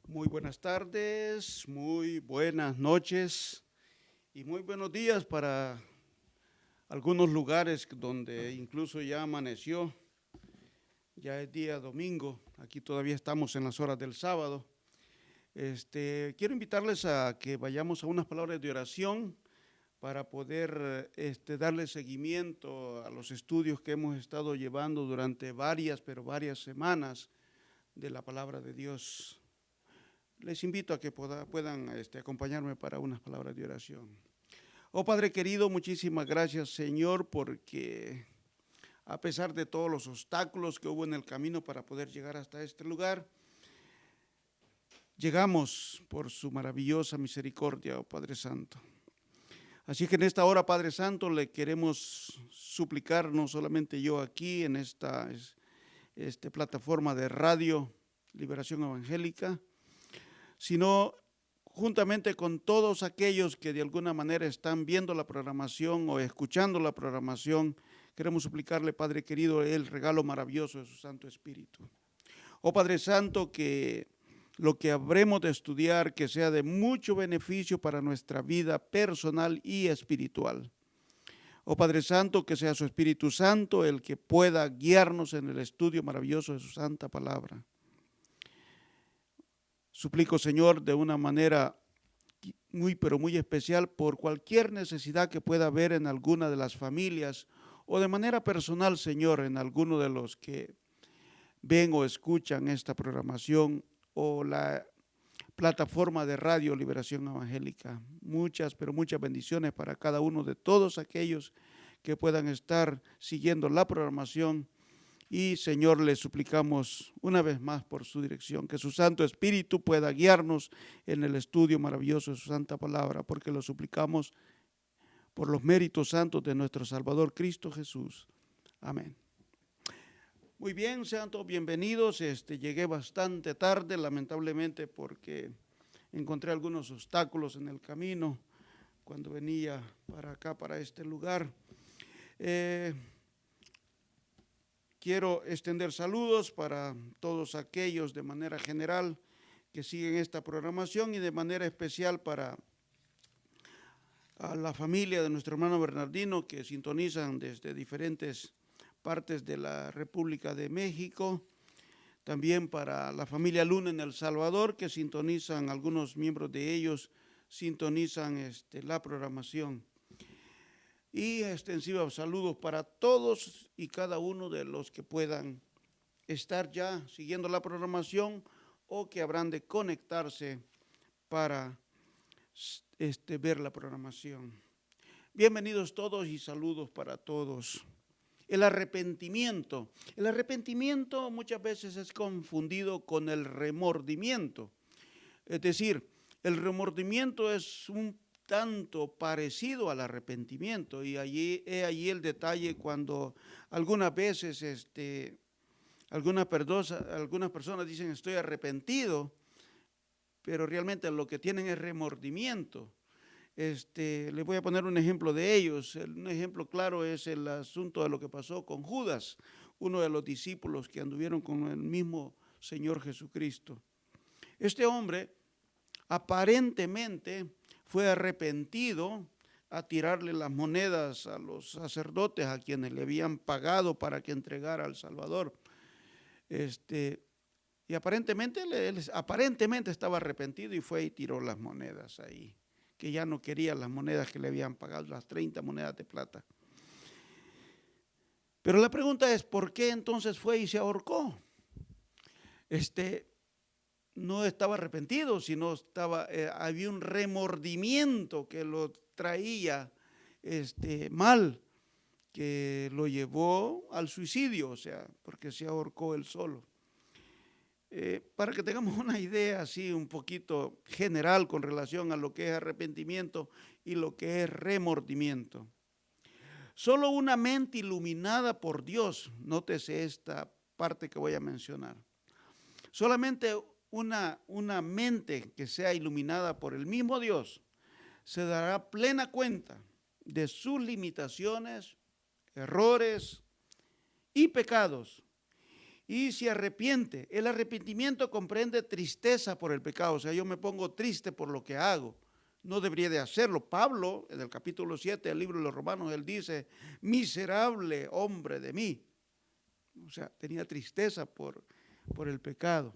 Muy buenas tardes, muy buenas noches y muy buenos días para algunos lugares donde incluso ya amaneció, ya es día domingo, aquí todavía estamos en las horas del sábado. Quiero invitarles a que vayamos a unas palabras de oración para poder darle seguimiento a los estudios que hemos estado llevando durante varias semanas de la palabra de Dios. Les invito a que puedan acompañarme para unas palabras de oración. Oh Padre querido, muchísimas gracias Señor, porque a pesar de todos los obstáculos que hubo en el camino para poder llegar hasta este lugar, llegamos por su maravillosa misericordia, oh Padre Santo. Así que en esta hora, Padre Santo, le queremos suplicar, no solamente yo aquí en esta plataforma de radio Liberación Evangélica, sino juntamente con todos aquellos que de alguna manera están viendo la programación o escuchando la programación, queremos suplicarle, Padre querido, el regalo maravilloso de su Santo Espíritu. Oh Padre Santo, que lo que habremos de estudiar, que sea de mucho beneficio para nuestra vida personal y espiritual. Oh Padre Santo, que sea su Espíritu Santo el que pueda guiarnos en el estudio maravilloso de su santa palabra. Suplico, Señor, de una manera pero muy especial por cualquier necesidad que pueda haber en alguna de las familias o de manera personal, Señor, en alguno de los que ven o escuchan esta programación o la plataforma de radio Liberación Evangélica. Muchas, pero muchas bendiciones para cada uno de todos aquellos que puedan estar siguiendo la programación. Y Señor, le suplicamos una vez más por su dirección, que su Santo Espíritu pueda guiarnos en el estudio maravilloso de su santa palabra, porque lo suplicamos por los méritos santos de nuestro Salvador Cristo Jesús. Amén. Muy bien, sean todos bienvenidos. Llegué bastante tarde, lamentablemente, porque encontré algunos obstáculos en el camino cuando venía para acá, para este lugar. Quiero extender saludos para todos aquellos de manera general que siguen esta programación y de manera especial para a la familia de nuestro hermano Bernardino que sintonizan desde diferentes partes de la República de México. También para la familia Luna en El Salvador que sintonizan, algunos miembros de ellos sintonizan la programación. Y extensivos saludos para todos y cada uno de los que puedan estar ya siguiendo la programación o que habrán de conectarse para ver la programación. Bienvenidos todos y saludos para todos. El arrepentimiento muchas veces es confundido con el remordimiento. Es decir, el remordimiento es un tanto parecido al arrepentimiento y allí el detalle cuando algunas veces algunas personas dicen estoy arrepentido, pero realmente lo que tienen es remordimiento. Les voy a poner un ejemplo de ellos. Un ejemplo claro es el asunto de lo que pasó con Judas, uno de los discípulos que anduvieron con el mismo Señor Jesucristo. Este hombre aparentemente fue arrepentido a tirarle las monedas a los sacerdotes a quienes le habían pagado para que entregara al Salvador. Y aparentemente estaba arrepentido y fue y tiró las monedas ahí, que ya no quería las monedas que le habían pagado, las 30 monedas de plata. Pero la pregunta es, ¿por qué entonces fue y se ahorcó? No estaba arrepentido, sino había un remordimiento que lo traía mal, que lo llevó al suicidio, o sea, porque se ahorcó él solo. Para que tengamos una idea así un poquito general con relación a lo que es arrepentimiento y lo que es remordimiento. Solo una mente iluminada por Dios, nótese esta parte que voy a mencionar, solamente una mente que sea iluminada por el mismo Dios se dará plena cuenta de sus limitaciones, errores y pecados y se arrepiente. El arrepentimiento comprende tristeza por el pecado, o sea, yo me pongo triste por lo que hago. No debería de hacerlo. Pablo, en el capítulo 7 del libro de los Romanos, él dice, miserable hombre de mí. O sea, tenía tristeza por el pecado.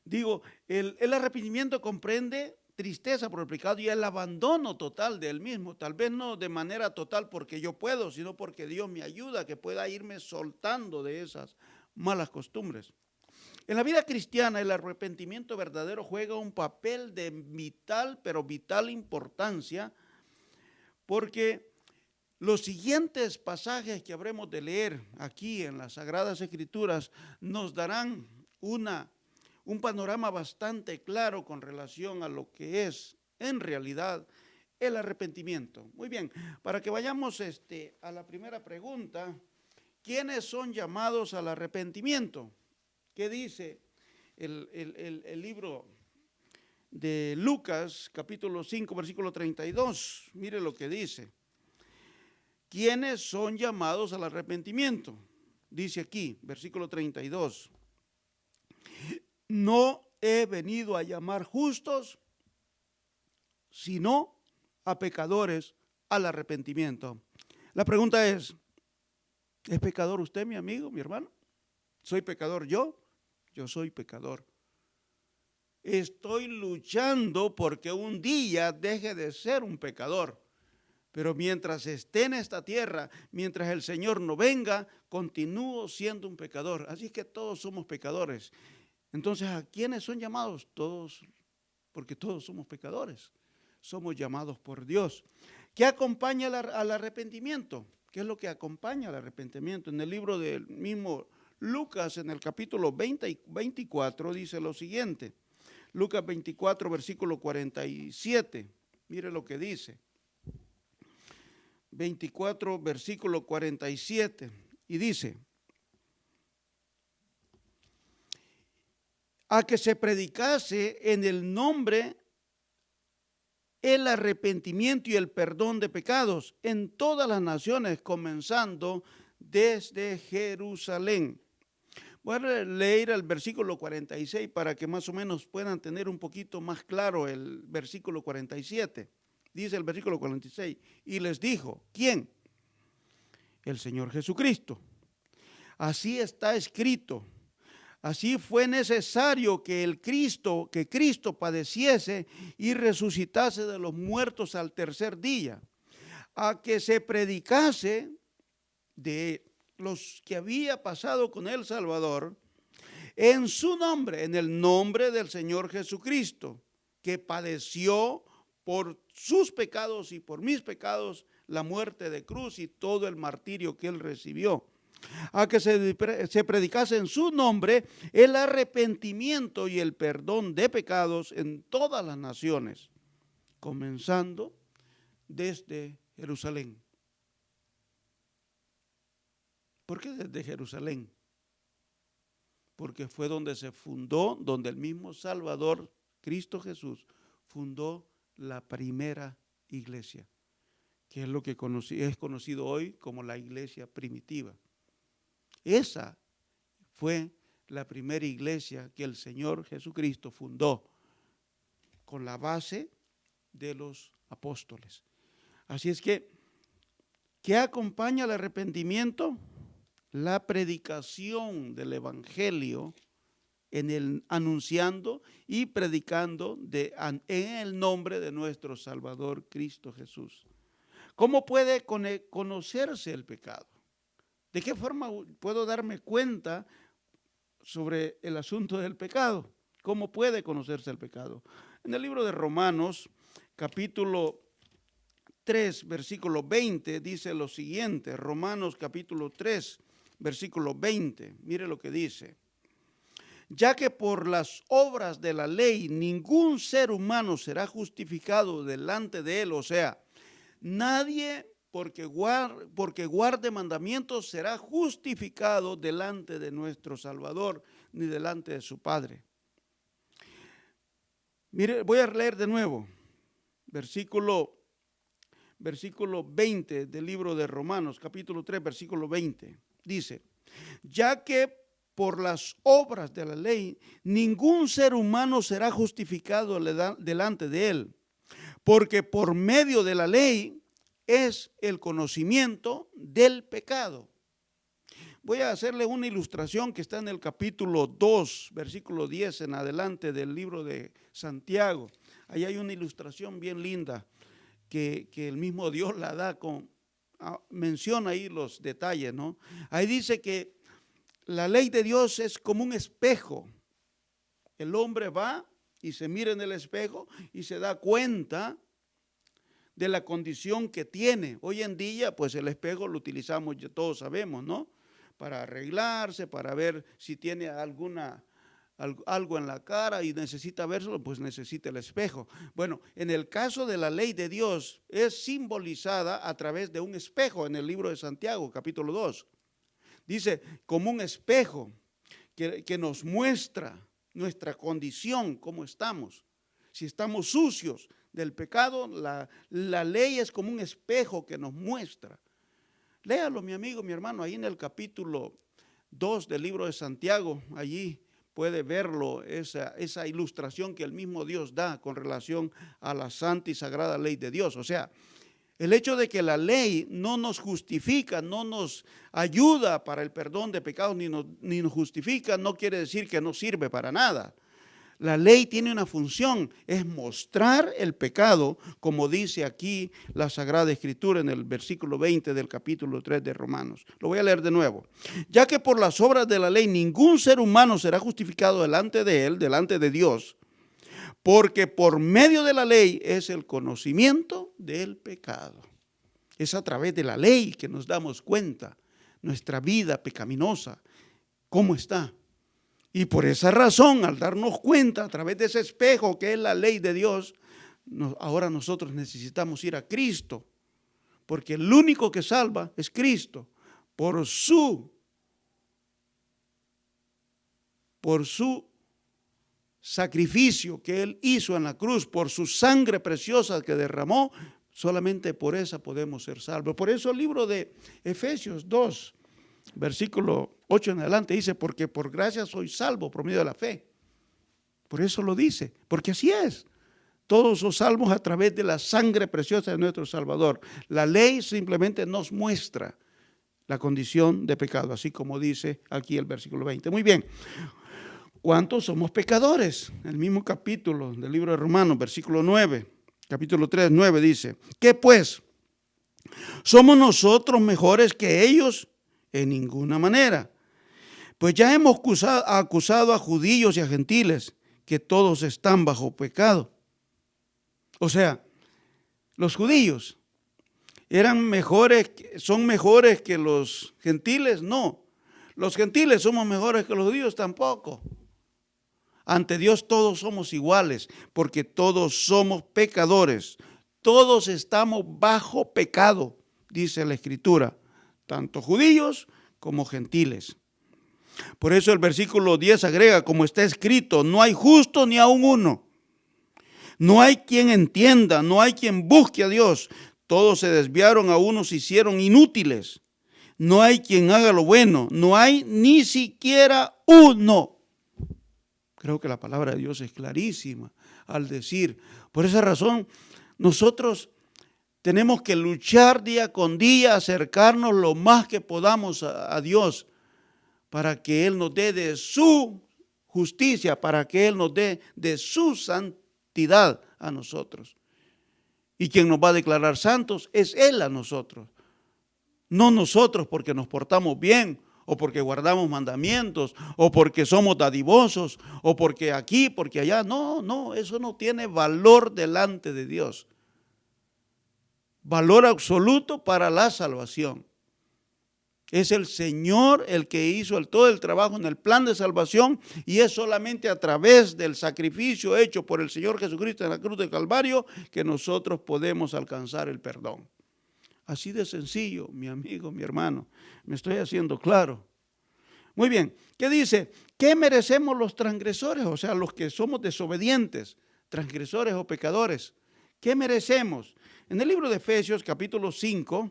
Digo, el arrepentimiento comprende tristeza por el pecado y el abandono total de él mismo. Tal vez no de manera total porque yo puedo, sino porque Dios me ayuda a que pueda irme soltando de esas malas costumbres. En la vida cristiana, el arrepentimiento verdadero juega un papel de vital, pero vital importancia, porque los siguientes pasajes que habremos de leer aquí en las Sagradas Escrituras nos darán un panorama bastante claro con relación a lo que es en realidad el arrepentimiento. Muy bien, para que vayamos a la primera pregunta, ¿quiénes son llamados al arrepentimiento? ¿Qué dice el libro de Lucas, capítulo 5, versículo 32? Mire lo que dice. ¿Quiénes son llamados al arrepentimiento? Dice aquí, versículo 32. No he venido a llamar justos, sino a pecadores al arrepentimiento. La pregunta ¿es pecador usted, mi amigo, mi hermano? ¿Soy pecador yo? Yo soy pecador. Estoy luchando porque un día deje de ser un pecador. Pero mientras esté en esta tierra, mientras el Señor no venga, continúo siendo un pecador. Así que todos somos pecadores. Entonces, ¿a quiénes son llamados? Todos, porque todos somos pecadores. Somos llamados por Dios. ¿Qué acompaña al arrepentimiento? ¿Qué es lo que acompaña al arrepentimiento? En el libro del mismo Lucas, en el capítulo 24, dice lo siguiente. Lucas 24, versículo 47. Mire lo que dice. 24, versículo 47. Y dice, a que se predicase en el nombre el arrepentimiento y el perdón de pecados en todas las naciones, comenzando desde Jerusalén. Voy a leer el versículo 46 para que más o menos puedan tener un poquito más claro el versículo 47. Dice el versículo 46, y les dijo, ¿quién? El Señor Jesucristo. Así está escrito. Así fue necesario que Cristo padeciese y resucitase de los muertos al tercer día, a que se predicase de los que había pasado con el Salvador, en su nombre, en el nombre del Señor Jesucristo, que padeció por sus pecados y por mis pecados la muerte de cruz y todo el martirio que él recibió. A que se predicase en su nombre el arrepentimiento y el perdón de pecados en todas las naciones, comenzando desde Jerusalén. ¿Por qué desde Jerusalén? Porque fue donde se fundó, donde el mismo Salvador, Cristo Jesús, fundó la primera iglesia, que es lo que es conocido hoy como la iglesia primitiva. Esa fue la primera iglesia que el Señor Jesucristo fundó con la base de los apóstoles. Así es que, ¿qué acompaña al arrepentimiento? La predicación del evangelio anunciando y predicando en el nombre de nuestro Salvador Cristo Jesús. ¿Cómo puede conocerse el pecado? ¿De qué forma puedo darme cuenta sobre el asunto del pecado? ¿Cómo puede conocerse el pecado? En el libro de Romanos, capítulo 3, versículo 20, dice lo siguiente. Romanos capítulo 3, versículo 20. Mire lo que dice. Ya que por las obras de la ley ningún ser humano será justificado delante de él, o sea, nadie porque guarde mandamientos será justificado delante de nuestro Salvador ni delante de su Padre. Mire, voy a leer de nuevo, versículo 20 del libro de Romanos, capítulo 3, versículo 20. Dice, ya que por las obras de la ley, ningún ser humano será justificado delante de él, porque por medio de la ley es el conocimiento del pecado. Voy a hacerle una ilustración que está en el capítulo 2, versículo 10 en adelante del libro de Santiago. Ahí hay una ilustración bien linda que el mismo Dios la da menciona ahí los detalles, ¿no? Ahí dice que la ley de Dios es como un espejo. El hombre va y se mira en el espejo y se da cuenta de la condición que tiene. Hoy en día, pues el espejo lo utilizamos, ya todos sabemos, ¿no? Para arreglarse, para ver si tiene algo en la cara y necesita verlo, pues necesita el espejo. Bueno, en el caso de la ley de Dios es simbolizada a través de un espejo en el libro de Santiago, capítulo 2. Dice, como un espejo que nos muestra nuestra condición, cómo estamos. Si estamos sucios del pecado, la ley es como un espejo que nos muestra. Léalo, mi amigo, mi hermano, ahí en el capítulo 2 del libro de Santiago, allí puede verlo, esa ilustración que el mismo Dios da con relación a la santa y sagrada ley de Dios. O sea, el hecho de que la ley no nos justifica, no nos ayuda para el perdón de pecados, ni nos justifica, no quiere decir que no sirve para nada. La ley tiene una función, es mostrar el pecado, como dice aquí la Sagrada Escritura en el versículo 20 del capítulo 3 de Romanos. Lo voy a leer de nuevo. Ya que por las obras de la ley ningún ser humano será justificado delante de él, delante de Dios, porque por medio de la ley es el conocimiento del pecado. Es a través de la ley que nos damos cuenta nuestra vida pecaminosa, cómo está. Y por esa razón, al darnos cuenta a través de ese espejo que es la ley de Dios, ahora nosotros necesitamos ir a Cristo, porque el único que salva es Cristo, por su sacrificio que Él hizo en la cruz, por su sangre preciosa que derramó, solamente por esa podemos ser salvos. Por eso el libro de Efesios 2, versículo 8 en adelante dice, porque por gracia soy salvo por medio de la fe. Por eso lo dice, porque así es. Todos los salvos a través de la sangre preciosa de nuestro Salvador. La ley simplemente nos muestra la condición de pecado, así como dice aquí el versículo 20. Muy bien. ¿Cuántos somos pecadores? El mismo capítulo del libro de Romanos, versículo 9, capítulo 3, 9 dice, ¿qué pues? ¿Somos nosotros mejores que ellos? En ninguna manera. Pues ya hemos acusado a judíos y a gentiles que todos están bajo pecado. O sea, los judíos son mejores que los gentiles, no. Los gentiles somos mejores que los judíos, tampoco. Ante Dios todos somos iguales, porque todos somos pecadores. Todos estamos bajo pecado, dice la Escritura, tanto judíos como gentiles. Por eso el versículo 10 agrega, como está escrito, no hay justo ni aun uno. No hay quien entienda, no hay quien busque a Dios. Todos se desviaron, a unos se hicieron inútiles. No hay quien haga lo bueno, no hay ni siquiera uno. Creo que la palabra de Dios es clarísima al decir, por esa razón nosotros tenemos que luchar día con día, acercarnos lo más que podamos a Dios para que Él nos dé de su justicia, para que Él nos dé de su santidad a nosotros. Y quien nos va a declarar santos es Él a nosotros. No nosotros porque nos portamos bien, o porque guardamos mandamientos, o porque somos dadivosos, o porque aquí, porque allá. No, eso no tiene valor delante de Dios. Valor absoluto para la salvación. Es el Señor el que hizo todo el trabajo en el plan de salvación, y es solamente a través del sacrificio hecho por el Señor Jesucristo en la cruz del Calvario que nosotros podemos alcanzar el perdón. Así de sencillo, mi amigo, mi hermano. Me estoy haciendo claro. Muy bien, ¿qué dice? ¿Qué merecemos los transgresores? O sea, los que somos desobedientes, transgresores o pecadores. ¿Qué merecemos? En el libro de Efesios, capítulo 5,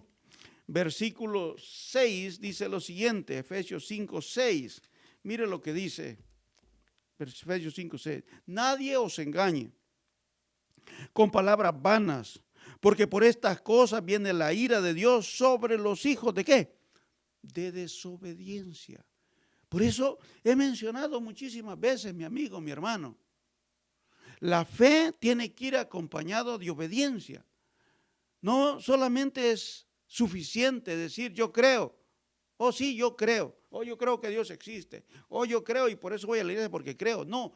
versículo 6, dice lo siguiente, Efesios 5, 6. Mire lo que dice Efesios 5, 6. Nadie os engañe con palabras vanas, porque por estas cosas viene la ira de Dios sobre los hijos ¿de qué? De desobediencia. Por eso he mencionado muchísimas veces, mi amigo, mi hermano, la fe tiene que ir acompañado de obediencia. No solamente es suficiente decir yo creo, oh sí, yo creo, oh yo creo que Dios existe, oh yo creo y por eso voy a la iglesia porque creo. No,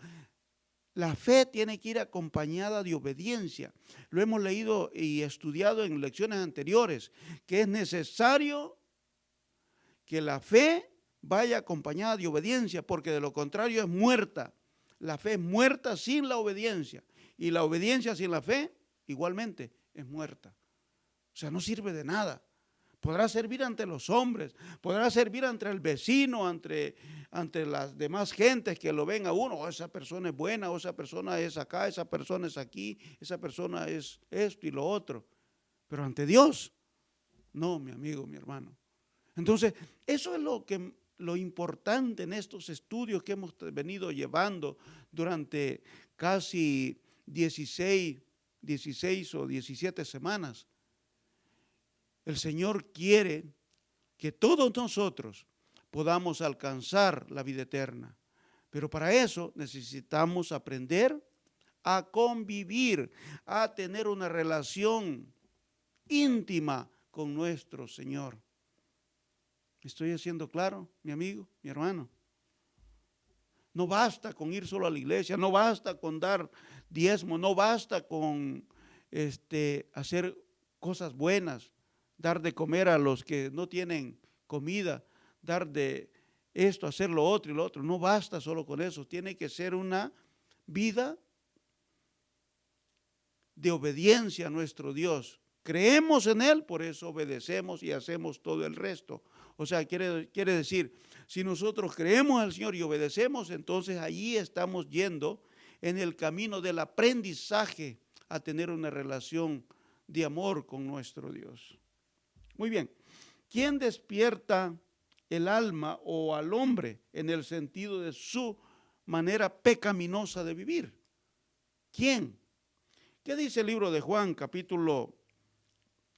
la fe tiene que ir acompañada de obediencia. Lo hemos leído y estudiado en lecciones anteriores, que es necesario que la fe vaya acompañada de obediencia, porque de lo contrario es muerta. La fe es muerta sin la obediencia, y la obediencia sin la fe igualmente es muerta. O sea, no sirve de nada. Podrá servir ante los hombres, podrá servir ante el vecino, ante las demás gentes que lo ven a uno. Oh, esa persona es buena, o esa persona es acá, esa persona es aquí, esa persona es esto y lo otro. Pero ante Dios, no, mi amigo, mi hermano. Entonces, eso es lo importante en estos estudios que hemos venido llevando durante casi 16 o 17 semanas. El Señor quiere que todos nosotros podamos alcanzar la vida eterna. Pero para eso necesitamos aprender a convivir, a tener una relación íntima con nuestro Señor. ¿Me estoy haciendo claro, mi amigo, mi hermano? No basta con ir solo a la iglesia, no basta con dar diezmo, no basta con hacer cosas buenas, dar de comer a los que no tienen comida, dar de esto, hacer lo otro y lo otro. No basta solo con eso, tiene que ser una vida de obediencia a nuestro Dios. Creemos en Él, por eso obedecemos y hacemos todo el resto. O sea, quiere decir, si nosotros creemos al Señor y obedecemos, entonces allí estamos yendo en el camino del aprendizaje a tener una relación de amor con nuestro Dios. Muy bien, ¿quién despierta el alma o al hombre en el sentido de su manera pecaminosa de vivir? ¿Quién? ¿Qué dice el libro de Juan, capítulo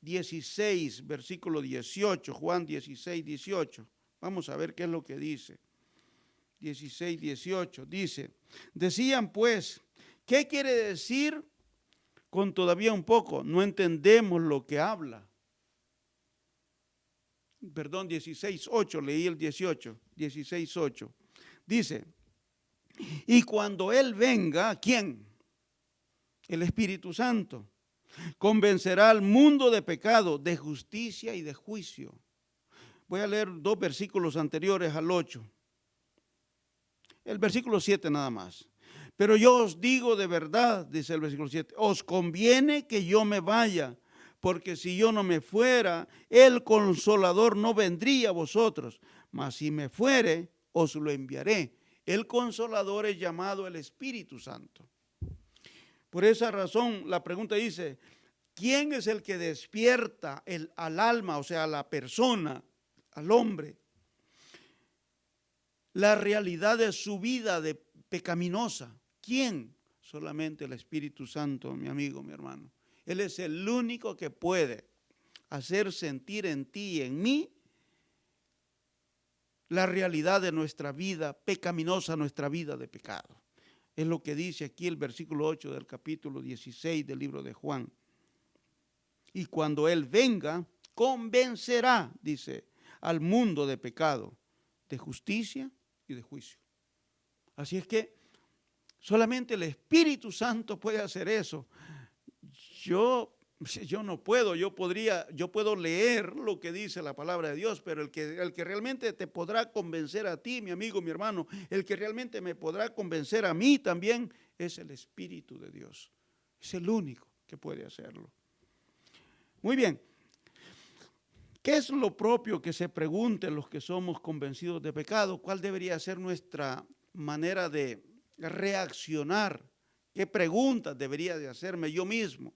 16, versículo 18? Juan 16, 18. Vamos a ver qué es lo que dice. 16, 18. Dice, decían pues, ¿qué quiere decir con todavía un poco? No entendemos lo que habla. Perdón, 16, 8, leí el 18, 16, 8. Dice, y cuando Él venga, ¿quién? El Espíritu Santo. Convencerá al mundo de pecado, de justicia y de juicio. Voy a leer 2 versículos anteriores al 8. El versículo 7 nada más. Pero yo os digo de verdad, dice el versículo 7, os conviene que yo me vaya, porque si yo no me fuera, el Consolador no vendría a vosotros, mas si me fuere, os lo enviaré. El Consolador es llamado el Espíritu Santo. Por esa razón, la pregunta dice, ¿quién es el que despierta al alma, o sea, a la persona, al hombre, la realidad de su vida de pecaminosa? ¿Quién? Solamente el Espíritu Santo, mi amigo, mi hermano. Él es el único que puede hacer sentir en ti y en mí la realidad de nuestra vida pecaminosa, nuestra vida de pecado. Es lo que dice aquí el versículo 8 del capítulo 16 del libro de Juan. Y cuando Él venga, convencerá, dice, al mundo de pecado, de justicia y de juicio. Así es que solamente el Espíritu Santo puede hacer eso. Yo no puedo, yo puedo leer lo que dice la palabra de Dios, pero el que realmente te podrá convencer a ti, mi amigo, mi hermano, el que realmente me podrá convencer a mí también es el Espíritu de Dios. Es el único que puede hacerlo. Muy bien. ¿Qué es lo propio que se pregunten los que somos convencidos de pecado? ¿Cuál debería ser nuestra manera de reaccionar? ¿Qué preguntas debería de hacerme yo mismo?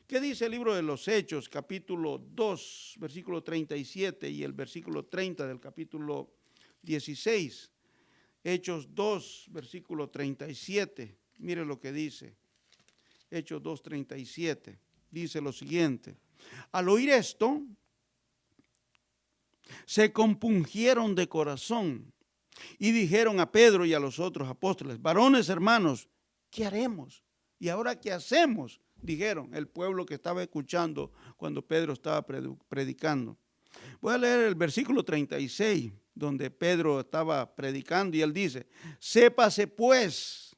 ¿Qué dice el libro de los Hechos, capítulo 2, versículo 37 y el versículo 30 del capítulo 16? Hechos 2, versículo 37. Mire lo que dice. Hechos 2, 37. Dice lo siguiente. Al oír esto, se compungieron de corazón y dijeron a Pedro y a los otros apóstoles: varones hermanos, ¿qué haremos? ¿Y ahora qué hacemos? Dijeron el pueblo que estaba escuchando cuando Pedro estaba predicando. Voy a leer el versículo 36, donde Pedro estaba predicando, y él dice: sépase pues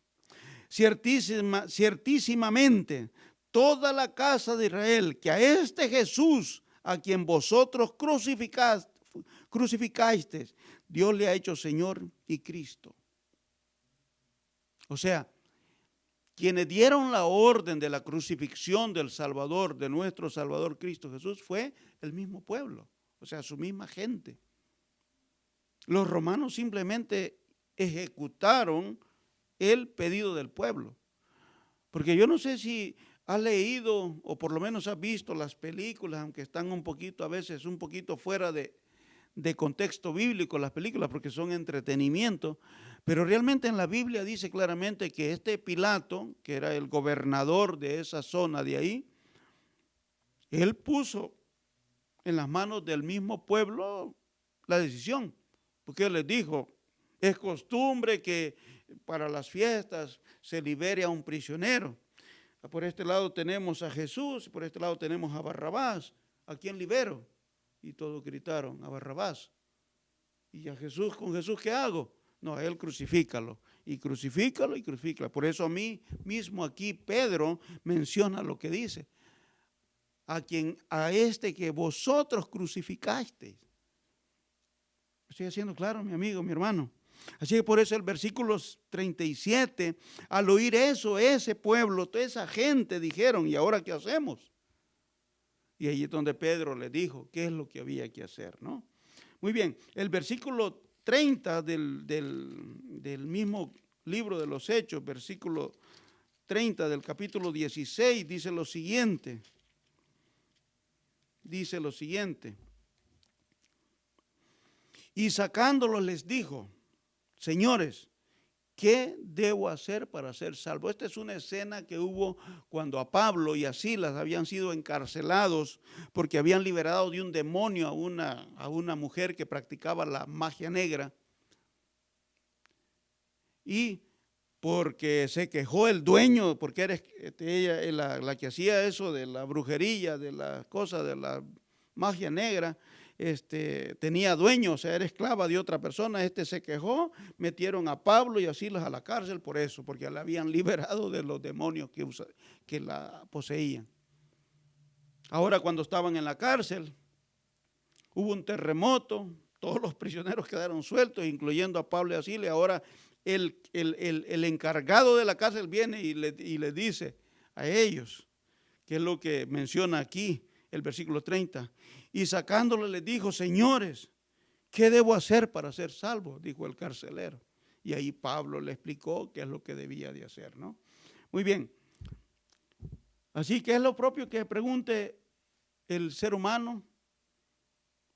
ciertísimamente toda la casa de Israel que a este Jesús, a quien vosotros crucificasteis, Dios le ha hecho Señor y Cristo. O sea, quienes dieron la orden de la crucifixión del Salvador, de nuestro Salvador Cristo Jesús, fue el mismo pueblo, o sea, su misma gente. Los romanos simplemente ejecutaron el pedido del pueblo. Porque yo no sé si has leído o por lo menos has visto las películas, aunque están un poquito, a veces un poquito fuera de contexto bíblico las películas, porque son entretenimiento, pero realmente en la Biblia dice claramente que este Pilato, que era el gobernador de esa zona de ahí, él puso en las manos del mismo pueblo la decisión, porque él les dijo: es costumbre que para las fiestas se libere a un prisionero. Por este lado tenemos a Jesús, por este lado tenemos a Barrabás. ¿A quién libero? Y todos gritaron: a Barrabás. ¿Y a Jesús? ¿Con Jesús qué hago? No, a él crucifícalo. Y crucifícalo y crucifícalo. Por eso a mí mismo aquí Pedro menciona lo que dice: a este que vosotros crucificasteis. Estoy haciendo claro, mi amigo, mi hermano. Así que por eso el versículo 37, al oír eso, ese pueblo, toda esa gente dijeron: ¿y ahora qué hacemos? Y ahí es donde Pedro le dijo qué es lo que había que hacer, ¿no? Muy bien, el versículo 30 del mismo libro de los Hechos, versículo 30 del capítulo 16, dice lo siguiente. Dice lo siguiente: y sacándolos les dijo: señores, ¿qué debo hacer para ser salvo? Esta es una escena que hubo cuando a Pablo y a Silas habían sido encarcelados porque habían liberado de un demonio a una mujer que practicaba la magia negra. Y porque se quejó el dueño, porque era ella la que hacía eso de la brujería, de las cosas de la magia negra, tenía dueño, o sea, era esclava de otra persona. Se quejó, metieron a Pablo y a Silas a la cárcel por eso, porque la habían liberado de los demonios que la poseían. Ahora, cuando estaban en la cárcel, hubo un terremoto, todos los prisioneros quedaron sueltos, incluyendo a Pablo y a Silas. Ahora el encargado de la cárcel viene y le dice a ellos, que es lo que menciona aquí el versículo 30, y sacándole les dijo: señores, ¿qué debo hacer para ser salvo? Dijo el carcelero. Y ahí Pablo le explicó qué es lo que debía de hacer, ¿no? Muy bien. Así que es lo propio que pregunte el ser humano,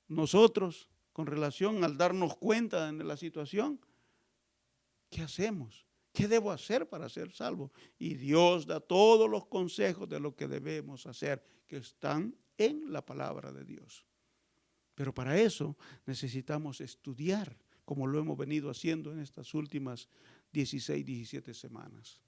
nosotros, con relación al darnos cuenta de la situación. ¿Qué hacemos? ¿Qué debo hacer para ser salvo? Y Dios da todos los consejos de lo que debemos hacer, que están en la palabra de Dios. Pero para eso necesitamos estudiar, como lo hemos venido haciendo en estas últimas 16, 17 semanas.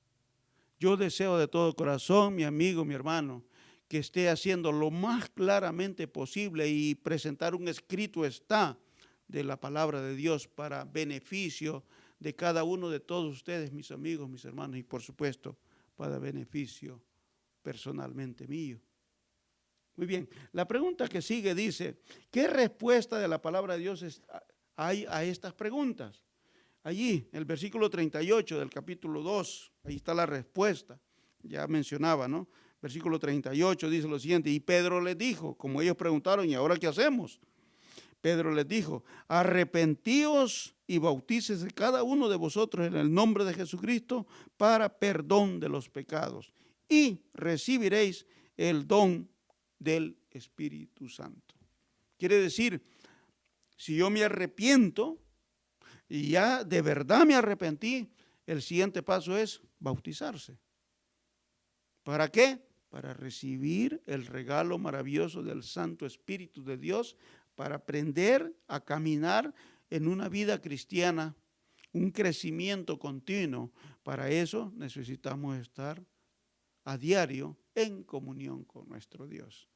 Yo deseo de todo corazón, mi amigo, mi hermano, que esté haciendo lo más claramente posible y presentar un escrito de la palabra de Dios para beneficio de cada uno de todos ustedes, mis amigos, mis hermanos, y por supuesto para beneficio personalmente mío. Muy bien, la pregunta que sigue dice: ¿qué respuesta de la palabra de Dios hay a estas preguntas? Allí, el versículo 38 del capítulo 2, ahí está la respuesta, ya mencionaba, ¿no? Versículo 38 dice lo siguiente: y Pedro les dijo, como ellos preguntaron: ¿y ahora qué hacemos? Pedro les dijo: arrepentíos y bautícese cada uno de vosotros en el nombre de Jesucristo para perdón de los pecados, y recibiréis el don del Espíritu Santo. Quiere decir, si yo me arrepiento, y ya de verdad me arrepentí, el siguiente paso es bautizarse. ¿Para qué? Para recibir el regalo maravilloso del Santo Espíritu de Dios, para aprender a caminar en una vida cristiana, un crecimiento continuo. Para eso necesitamos estar a diario en comunión con nuestro Dios.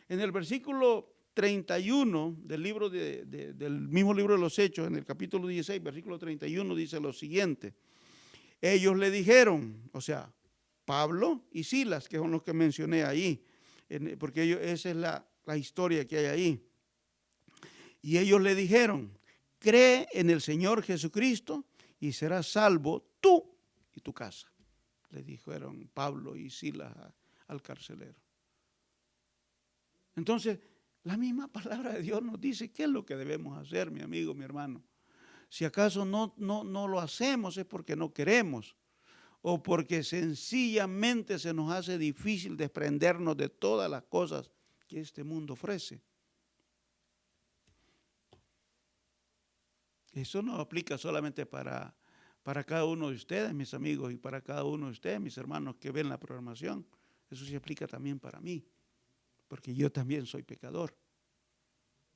En el versículo 31 del del mismo libro de los Hechos, en el capítulo 16, versículo 31, dice lo siguiente. Ellos le dijeron, o sea, Pablo y Silas, que son los que mencioné ahí, porque esa es la historia que hay ahí. Y ellos le dijeron, cree en el Señor Jesucristo y serás salvo tú y tu casa. Le dijeron Pablo y Silas al carcelero. Entonces, la misma palabra de Dios nos dice qué es lo que debemos hacer, mi amigo, mi hermano. Si acaso no lo hacemos es porque no queremos o porque sencillamente se nos hace difícil desprendernos de todas las cosas que este mundo ofrece. Eso no aplica solamente para cada uno de ustedes, mis amigos, y para cada uno de ustedes, mis hermanos que ven la programación. Eso se aplica también para mí, porque yo también soy pecador.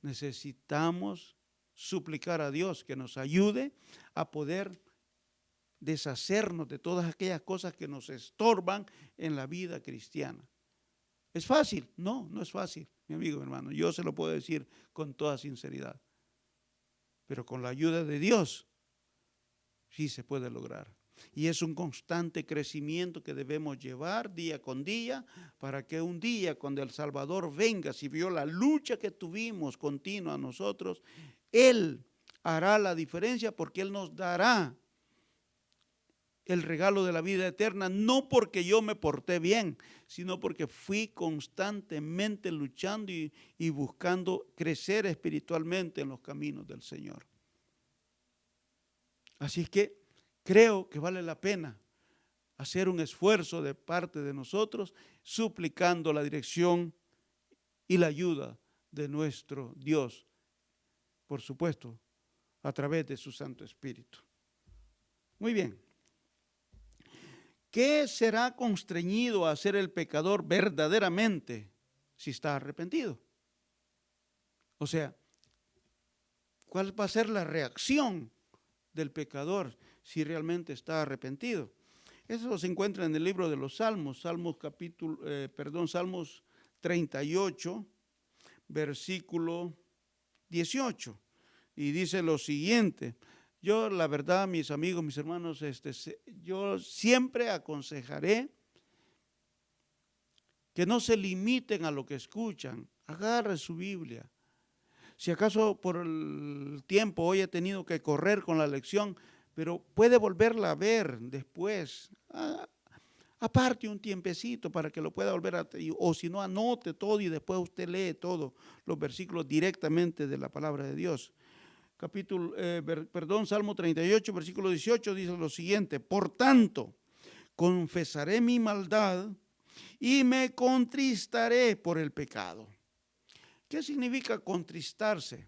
Necesitamos suplicar a Dios que nos ayude a poder deshacernos de todas aquellas cosas que nos estorban en la vida cristiana. ¿Es fácil? No, no es fácil, mi amigo, mi hermano. Yo se lo puedo decir con toda sinceridad. Pero con la ayuda de Dios, sí se puede lograr. Y es un constante crecimiento que debemos llevar día con día para que un día cuando el Salvador venga, si vio la lucha que tuvimos continua nosotros, Él hará la diferencia porque Él nos dará el regalo de la vida eterna, no porque yo me porté bien, sino porque fui constantemente luchando y buscando crecer espiritualmente en los caminos del Señor. Así es que creo que vale la pena hacer un esfuerzo de parte de nosotros, suplicando la dirección y la ayuda de nuestro Dios, por supuesto, a través de su Santo Espíritu. Muy bien. ¿Qué será constreñido a hacer el pecador verdaderamente si está arrepentido? O sea, ¿cuál va a ser la reacción del pecador si realmente está arrepentido? Eso se encuentra en el libro de los Salmos, Salmos 38, versículo 18. Y dice lo siguiente. Yo, la verdad, mis amigos, mis hermanos, yo siempre aconsejaré que no se limiten a lo que escuchan. Agarre su Biblia. Si acaso por el tiempo hoy he tenido que correr con la lección, pero puede volverla a ver después. Aparte un tiempecito para que lo pueda volver a, o si no, anote todo y después usted lee todos los versículos directamente de la palabra de Dios. Salmo 38, versículo 18 dice lo siguiente: por tanto, confesaré mi maldad y me contristaré por el pecado. ¿Qué significa contristarse?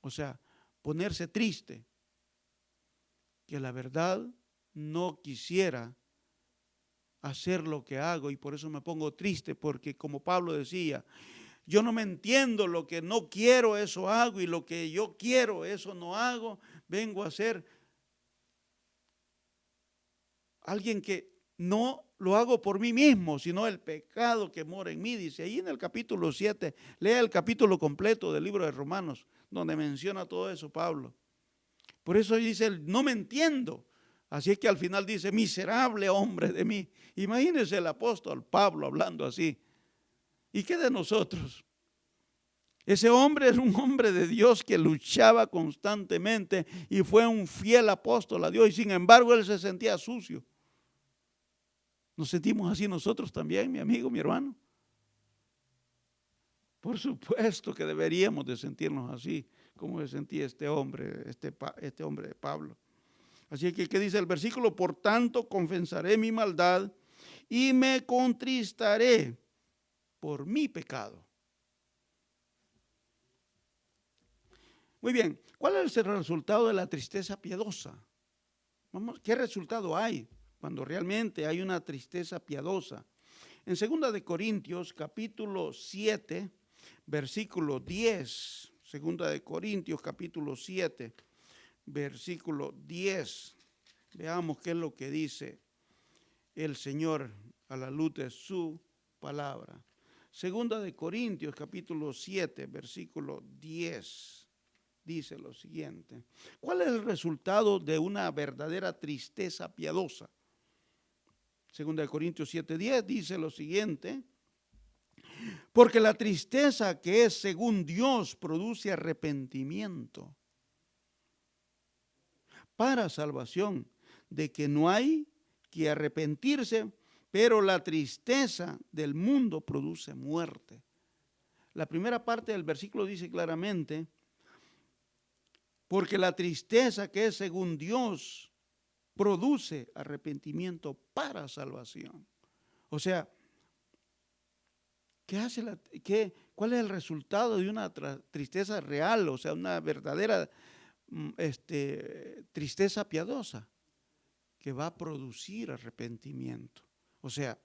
O sea, ponerse triste. Que la verdad no quisiera hacer lo que hago y por eso me pongo triste, porque como Pablo decía, yo no me entiendo, lo que no quiero eso hago y lo que yo quiero eso no hago. Vengo a ser alguien que no lo hago por mí mismo, sino el pecado que mora en mí. Dice ahí en el capítulo 7, lea el capítulo completo del libro de Romanos, donde menciona todo eso Pablo. Por eso dice, no me entiendo. Así es que al final dice, miserable hombre de mí. Imagínense el apóstol Pablo hablando así. ¿Y qué de nosotros? Ese hombre era un hombre de Dios que luchaba constantemente y fue un fiel apóstol a Dios, y sin embargo él se sentía sucio. ¿Nos sentimos así nosotros también, mi amigo, mi hermano? Por supuesto que deberíamos de sentirnos así, como se sentía este hombre, este hombre de Pablo. Así que, ¿qué dice el versículo? Por tanto, confesaré mi maldad y me contristaré por mi pecado. Muy bien, ¿cuál es el resultado de la tristeza piadosa? ¿Qué resultado hay cuando realmente hay una tristeza piadosa? En 2 de Corintios, capítulo 7, versículo 10, 2 de Corintios, capítulo 7, versículo 10, veamos qué es lo que dice el Señor a la luz de su palabra. 2 de Corintios, capítulo 7, versículo 10. Dice lo siguiente: ¿cuál es el resultado de una verdadera tristeza piadosa? 2 Corintios 7:10 dice lo siguiente: porque la tristeza que es según Dios produce arrepentimiento para salvación, de que no hay que arrepentirse, pero la tristeza del mundo produce muerte. La primera parte del versículo dice claramente: porque la tristeza que es según Dios produce arrepentimiento para salvación. O sea, ¿cuál es el resultado de una tristeza real? O sea, una verdadera tristeza piadosa que va a producir arrepentimiento. O sea,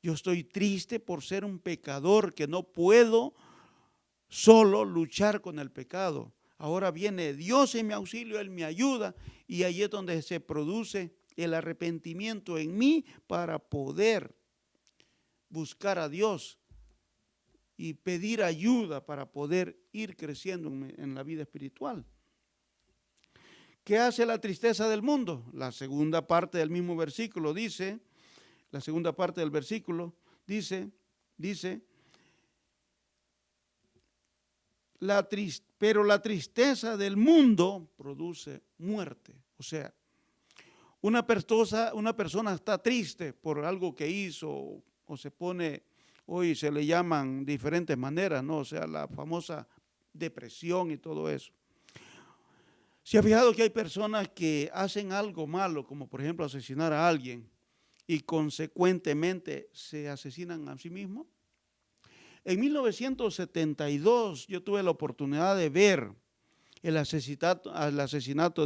yo estoy triste por ser un pecador que no puedo solo luchar con el pecado. Ahora viene Dios en mi auxilio, Él me ayuda, y ahí es donde se produce el arrepentimiento en mí para poder buscar a Dios y pedir ayuda para poder ir creciendo en la vida espiritual. ¿Qué hace la tristeza del mundo? La segunda parte del mismo versículo dice, pero la tristeza del mundo produce muerte. O sea, una persona está triste por algo que hizo o se pone, hoy se le llaman diferentes maneras, ¿no? O sea, la famosa depresión y todo eso. ¿Se ha fijado que hay personas que hacen algo malo, como por ejemplo asesinar a alguien, y consecuentemente se asesinan a sí mismos? En 1972 yo tuve la oportunidad de ver el asesinato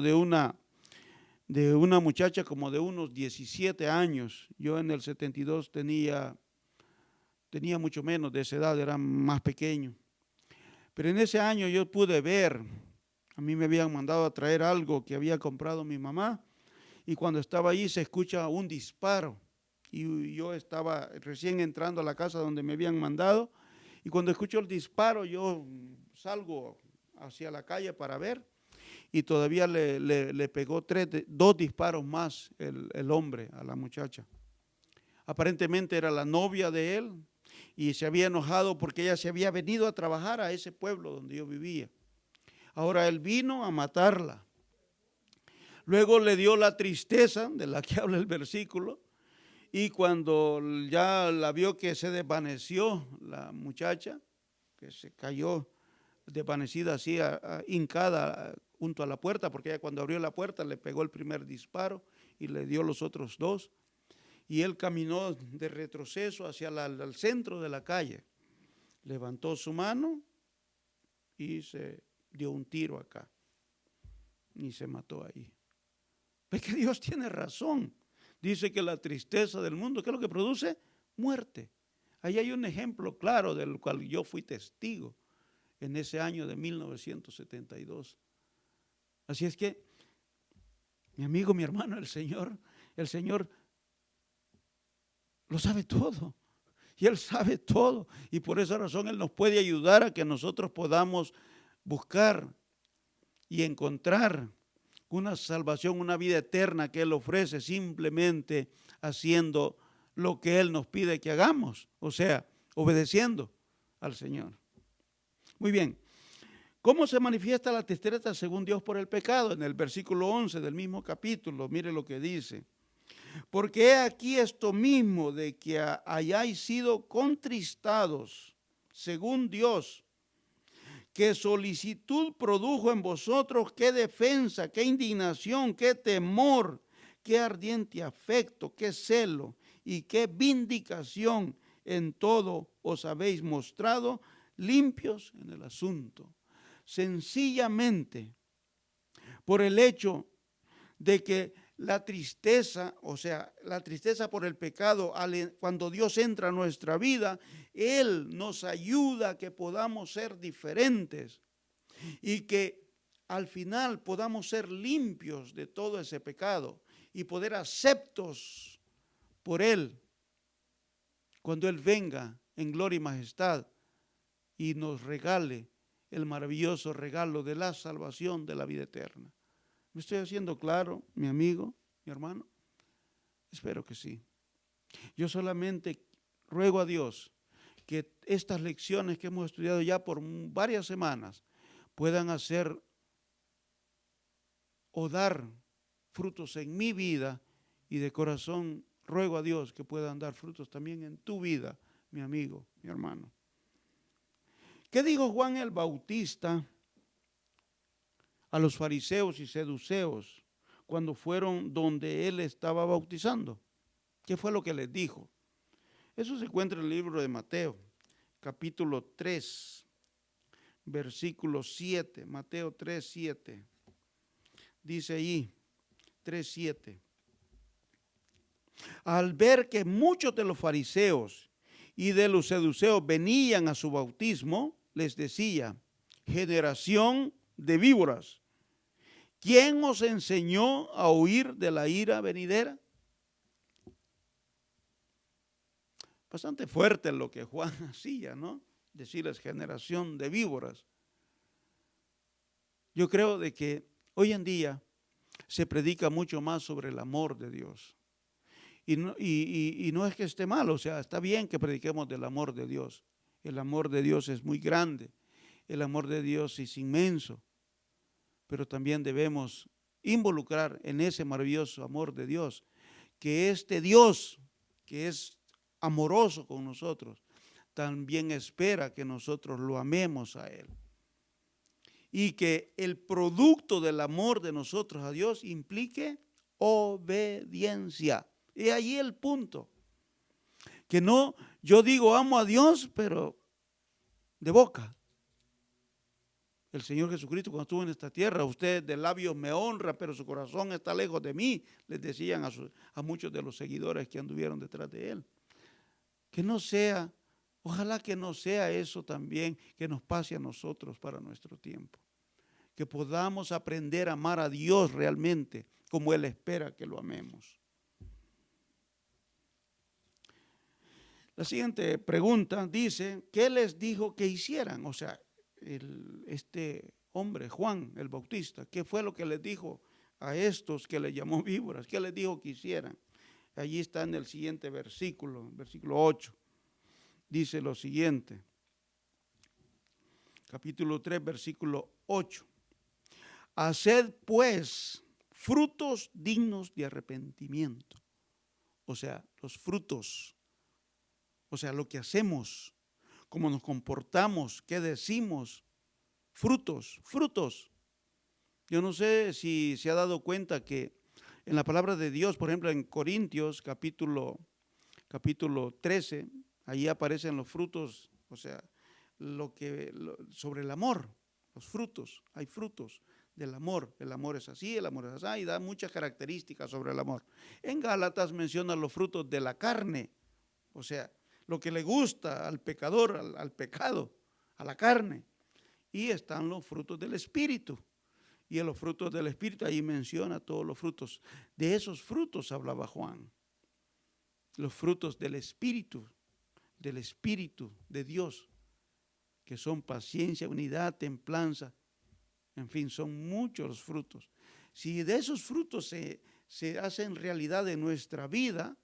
de una muchacha como de unos 17 años. Yo en el 72 tenía mucho menos de esa edad, era más pequeño. Pero en ese año yo pude ver, a mí me habían mandado a traer algo que había comprado mi mamá, y cuando estaba allí se escucha un disparo. Y yo estaba recién entrando a la casa donde me habían mandado, y cuando escucho el disparo yo salgo hacia la calle para ver, y todavía le pegó 2 disparos más el hombre a la muchacha. Aparentemente era la novia de él y se había enojado porque ella se había venido a trabajar a ese pueblo donde yo vivía. Ahora él vino a matarla. Luego le dio la tristeza de la que habla el versículo, y cuando ya la vio que se desvaneció la muchacha, que se cayó desvanecida así, hincada junto a la puerta, porque ella cuando abrió la puerta le pegó el primer disparo y le dio los otros 2, y él caminó de retroceso hacia el centro de la calle, levantó su mano y se dio un tiro acá y se mató ahí. ¿Ves que Dios tiene razón? Dice que la tristeza del mundo, ¿qué es lo que produce? Muerte. Ahí hay un ejemplo claro del cual yo fui testigo en ese año de 1972. Así es que, mi amigo, mi hermano, el Señor lo sabe todo. Y Él sabe todo. Y por esa razón Él nos puede ayudar a que nosotros podamos buscar y encontrar una salvación, una vida eterna que Él ofrece simplemente haciendo lo que Él nos pide que hagamos, o sea, obedeciendo al Señor. Muy bien, ¿cómo se manifiesta la tristeza según Dios por el pecado? En el versículo 11 del mismo capítulo, mire lo que dice: porque he aquí esto mismo, de que hayáis sido contristados según Dios, qué solicitud produjo en vosotros, qué defensa, qué indignación, qué temor, qué ardiente afecto, qué celo y qué vindicación. En todo os habéis mostrado limpios en el asunto. sencillamente por el hecho de que la tristeza, o sea, la tristeza por el pecado, cuando Dios entra a nuestra vida, Él nos ayuda a que podamos ser diferentes y que al final podamos ser limpios de todo ese pecado y poder aceptos por Él cuando Él venga en gloria y majestad y nos regale el maravilloso regalo de la salvación de la vida eterna. ¿Me estoy haciendo claro, mi amigo, mi hermano? Espero que sí. Yo solamente ruego a Dios que estas lecciones que hemos estudiado ya por varias semanas puedan hacer o dar frutos en mi vida, y de corazón ruego a Dios que puedan dar frutos también en tu vida, mi amigo, mi hermano. ¿Qué dijo Juan el Bautista a los fariseos y seduceos cuando fueron donde él estaba bautizando? ¿Qué fue lo que les dijo? Eso se encuentra en el libro de Mateo, capítulo 3, versículo 7. Mateo 3, 7. Dice allí, 3, 7. Al ver que muchos de los fariseos y de los seduceos venían a su bautismo, les decía: generación de víboras, ¿quién os enseñó a huir de la ira venidera? Bastante fuerte lo que Juan hacía, ¿no? Decirles generación de víboras. Yo creo de que hoy en día se predica mucho más sobre el amor de Dios. Y no es que esté mal, o sea, está bien que prediquemos del amor de Dios. El amor de Dios es muy grande, el amor de Dios es inmenso, pero también debemos involucrar en ese maravilloso amor de Dios, que este Dios, que es amoroso con nosotros, también espera que nosotros lo amemos a Él. Y que el producto del amor de nosotros a Dios implique obediencia. Y allí el punto. Que no, yo digo amo a Dios, pero de boca. El Señor Jesucristo cuando estuvo en esta tierra, usted de labios me honra, pero su corazón está lejos de mí, les decían a muchos de los seguidores que anduvieron detrás de Él. Que no sea, ojalá que no sea eso también que nos pase a nosotros para nuestro tiempo. Que podamos aprender a amar a Dios realmente como Él espera que lo amemos. La siguiente pregunta dice, ¿qué les dijo que hicieran? O sea, este hombre, Juan el Bautista, ¿qué fue lo que les dijo a estos que le llamó víboras? ¿Qué les dijo que hicieran? Allí está en el siguiente versículo, versículo 8. Dice lo siguiente, capítulo 3, versículo 8. Haced pues frutos dignos de arrepentimiento. O sea, los frutos, o sea, lo que hacemos, cómo nos comportamos, qué decimos, frutos, frutos. Yo no sé si se ha dado cuenta que en la palabra de Dios, por ejemplo, en Corintios capítulo 13, ahí aparecen los frutos, o sea, sobre el amor, los frutos, hay frutos del amor. El amor es así, el amor es así, y da muchas características sobre el amor. En Gálatas menciona los frutos de la carne, o sea, lo que le gusta al pecador, al pecado, a la carne. Y están los frutos del Espíritu. Y en los frutos del Espíritu, ahí menciona todos los frutos. De esos frutos hablaba Juan. Los frutos del Espíritu de Dios, que son paciencia, unidad, templanza. En fin, son muchos los frutos. Si de esos frutos se hacen realidad en nuestra vida,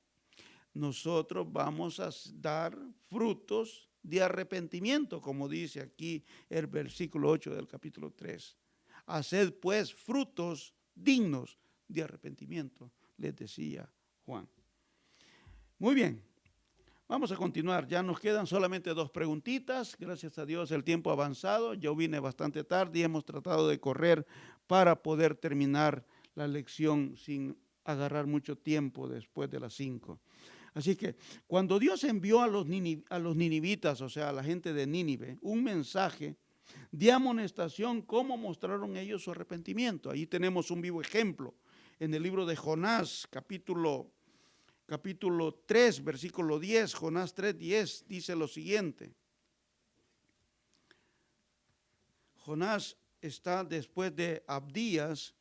nosotros vamos a dar frutos de arrepentimiento, como dice aquí el versículo 8 del capítulo 3. Haced pues frutos dignos de arrepentimiento, les decía Juan. Muy bien, vamos a continuar. Ya nos quedan solamente 2 preguntitas. Gracias a Dios el tiempo ha avanzado. Yo vine bastante tarde y hemos tratado de correr para poder terminar la lección sin agarrar mucho tiempo después de las 5. Así que cuando Dios envió a los ninivitas, o sea, a la gente de Nínive, un mensaje de amonestación, cómo mostraron ellos su arrepentimiento. Ahí tenemos un vivo ejemplo en el libro de Jonás, capítulo 3, versículo 10, Jonás 3:10, dice lo siguiente. Jonás está después de Abdías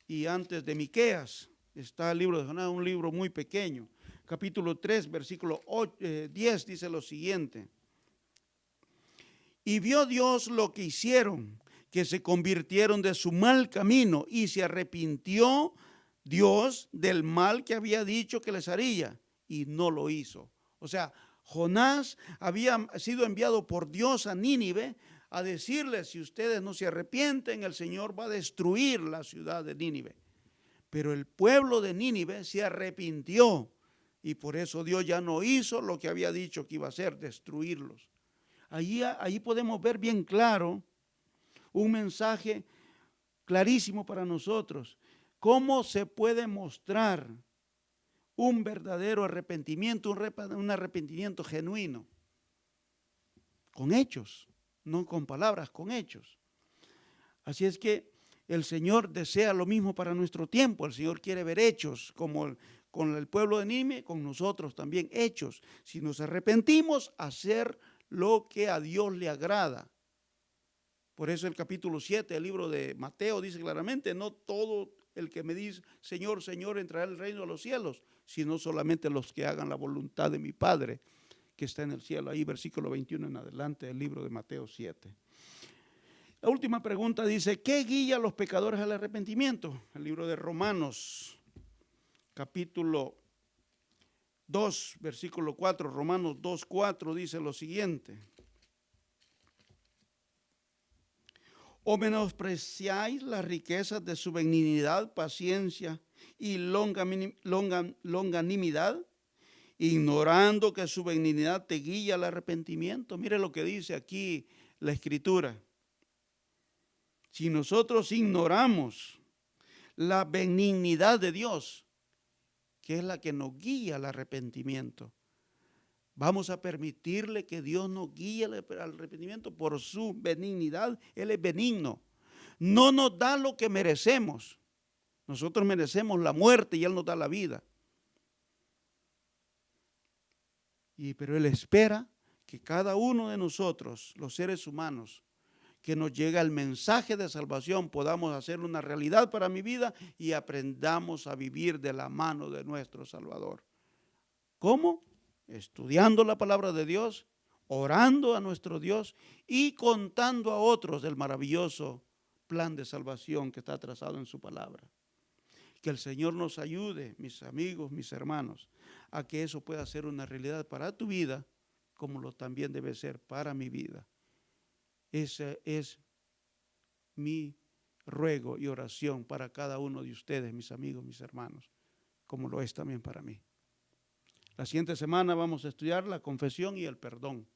y antes de Miqueas. Está el libro de Jonás, un libro muy pequeño. Capítulo 3, versículo 10 dice lo siguiente. Y vio Dios lo que hicieron, que se convirtieron de su mal camino, y se arrepintió Dios del mal que había dicho que les haría, y no lo hizo. O sea, Jonás había sido enviado por Dios a Nínive a decirles: si ustedes no se arrepienten, el Señor va a destruir la ciudad de Nínive. Pero el pueblo de Nínive se arrepintió, y por eso Dios ya no hizo lo que había dicho que iba a hacer, destruirlos. Ahí podemos ver bien claro un mensaje clarísimo para nosotros. ¿Cómo se puede mostrar un verdadero arrepentimiento, un arrepentimiento genuino? Con hechos, no con palabras, con hechos. Así es que el Señor desea lo mismo para nuestro tiempo. El Señor quiere ver hechos, como con el pueblo de Nínive, con nosotros también hechos. Si nos arrepentimos, hacer lo que a Dios le agrada. Por eso el capítulo 7 del libro de Mateo dice claramente: no todo el que me dice Señor, Señor entrará al reino de los cielos, sino solamente los que hagan la voluntad de mi Padre que está en el cielo. Ahí versículo 21 en adelante del libro de Mateo 7. La última pregunta dice: ¿qué guía a los pecadores al arrepentimiento? El libro de Romanos, capítulo 2, versículo 4, Romanos 2:4 dice lo siguiente: ¿o menospreciáis las riquezas de su benignidad, paciencia y longanimidad, ignorando que su benignidad te guía al arrepentimiento? Mire lo que dice aquí la Escritura. Si nosotros ignoramos la benignidad de Dios, que es la que nos guía al arrepentimiento, vamos a permitirle que Dios nos guíe al arrepentimiento por su benignidad. Él es benigno. No nos da lo que merecemos. Nosotros merecemos la muerte y Él nos da la vida. Pero Él espera que cada uno de nosotros, los seres humanos, que nos llega el mensaje de salvación, podamos hacerlo una realidad para mi vida y aprendamos a vivir de la mano de nuestro Salvador. ¿Cómo? Estudiando la palabra de Dios, orando a nuestro Dios y contando a otros del maravilloso plan de salvación que está trazado en su palabra. Que el Señor nos ayude, mis amigos, mis hermanos, a que eso pueda ser una realidad para tu vida, como lo también debe ser para mi vida. Ese es mi ruego y oración para cada uno de ustedes, mis amigos, mis hermanos, como lo es también para mí. La siguiente semana vamos a estudiar la confesión y el perdón.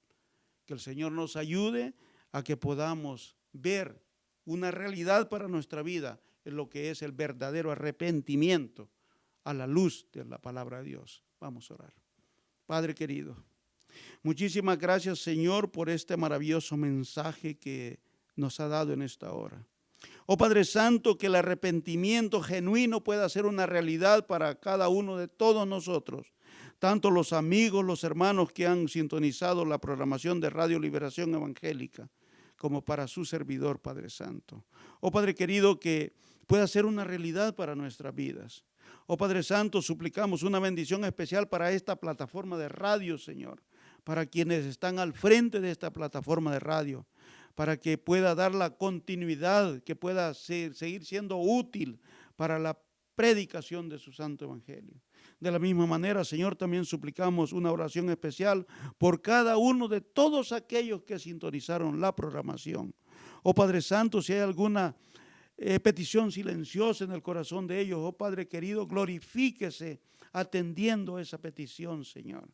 Que el Señor nos ayude a que podamos ver una realidad para nuestra vida en lo que es el verdadero arrepentimiento a la luz de la palabra de Dios. Vamos a orar. Padre querido, muchísimas gracias, Señor, por este maravilloso mensaje que nos ha dado en esta hora. Oh Padre Santo, que el arrepentimiento genuino pueda ser una realidad para cada uno de todos nosotros, tanto los amigos, los hermanos que han sintonizado la programación de Radio Liberación Evangélica, como para su servidor, Padre Santo. Oh Padre querido, que pueda ser una realidad para nuestras vidas. Oh Padre Santo, suplicamos una bendición especial para esta plataforma de radio, Señor, para quienes están al frente de esta plataforma de radio, para que pueda dar la continuidad, que pueda seguir siendo útil para la predicación de su santo evangelio. De la misma manera, Señor, también suplicamos una oración especial por cada uno de todos aquellos que sintonizaron la programación. Oh Padre Santo, si hay alguna petición silenciosa en el corazón de ellos, oh Padre querido, glorifíquese atendiendo esa petición, Señor.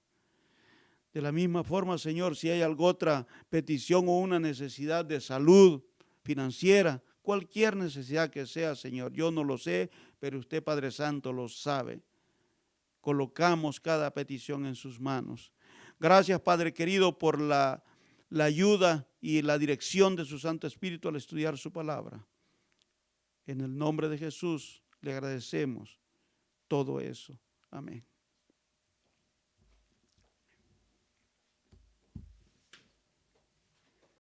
De la misma forma, Señor, si hay alguna otra petición o una necesidad de salud financiera, cualquier necesidad que sea, Señor, yo no lo sé, pero usted, Padre Santo, lo sabe. Colocamos cada petición en sus manos. Gracias, Padre querido, por la la ayuda y la dirección de su Santo Espíritu al estudiar su palabra. En el nombre de Jesús le agradecemos todo eso. Amén.